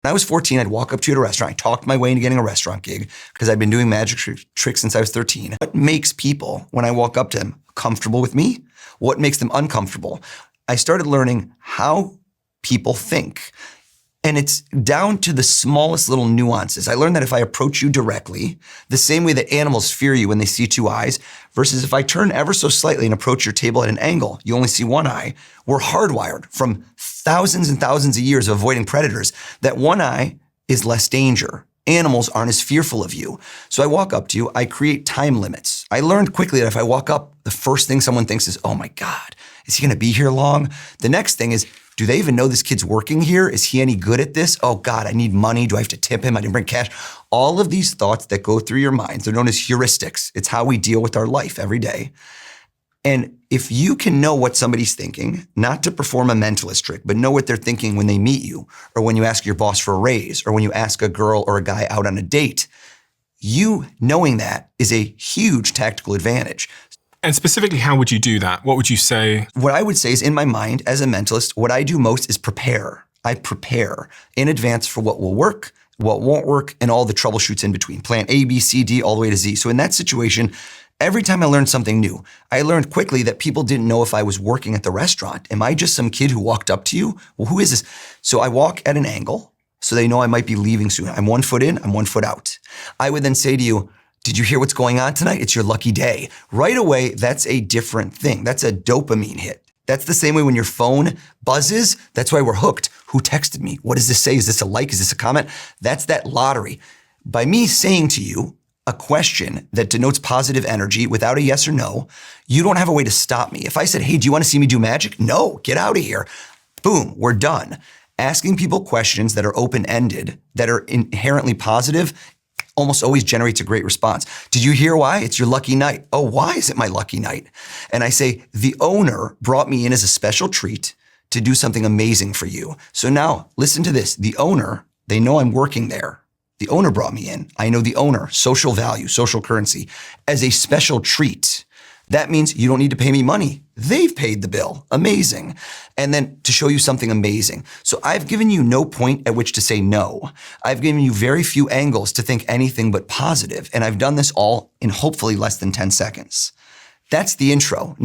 When I was 14, I'd walk up to you at a restaurant. I talked my way into getting a restaurant gig because I'd been doing magic tricks since I was 13. What makes people, when I walk up to them, comfortable with me? What makes them uncomfortable? I started learning how people think. And it's down to the smallest little nuances. I learned that if I approach you directly, the same way that animals fear you when they see two eyes, versus if I turn ever so slightly and approach your table at an angle, you only see one eye. We're hardwired from thousands and thousands of years of avoiding predators that one eye is less danger. Animals aren't as fearful of you. So I walk up to you, I create time limits. I learned quickly that if I walk up, the first thing someone thinks is, oh my God, is he gonna be here long? The next thing is, do they even know this kid's working here? Is he any good at this? Oh God, I need money. Do I have to tip him? I didn't bring cash. All of these thoughts that go through your minds, they're known as heuristics. It's how we deal with our life every day. And if you can know what somebody's thinking, not to perform a mentalist trick, but know what they're thinking when they meet you, or when you ask your boss for a raise, or when you ask a girl or a guy out on a date, you knowing that is a huge tactical advantage. And specifically, how would you do that? What would you say? What I would say is, in my mind, as a mentalist, what I do most is prepare. I prepare in advance for what will work, what won't work, and all the troubleshoots in between. Plan A, B, C, D, all the way to Z. So in that situation, every time I learned something new, I learned quickly that people didn't know if I was working at the restaurant. Am I just some kid who walked up to you? Well, who is this? So I walk at an angle so they know I might be leaving soon. I'm 1 foot in, I'm 1 foot out. I would then say to you, did you hear what's going on tonight? It's your lucky day. Right away, that's a different thing. That's a dopamine hit. That's the same way when your phone buzzes. That's why we're hooked. Who texted me? What does this say? Is this a like? Is this a comment? That's that lottery. By me saying to you a question that denotes positive energy without a yes or no, you don't have a way to stop me. If I said, hey, do you want to see me do magic? No, get out of here. Boom, we're done. Asking people questions that are open-ended, that are inherently positive, almost always generates a great response. Did you hear why? It's your lucky night. Oh, why is it my lucky night? And I say, the owner brought me in as a special treat to do something amazing for you. So now listen to this. The owner, they know I'm working there. The owner brought me in. I know the owner, social value, social currency, as a special treat. That means you don't need to pay me money. They've paid the bill. Amazing. And then to show you something amazing. So I've given you no point at which to say no. I've given you very few angles to think anything but positive. And I've done this all in hopefully less than 10 seconds. That's the intro.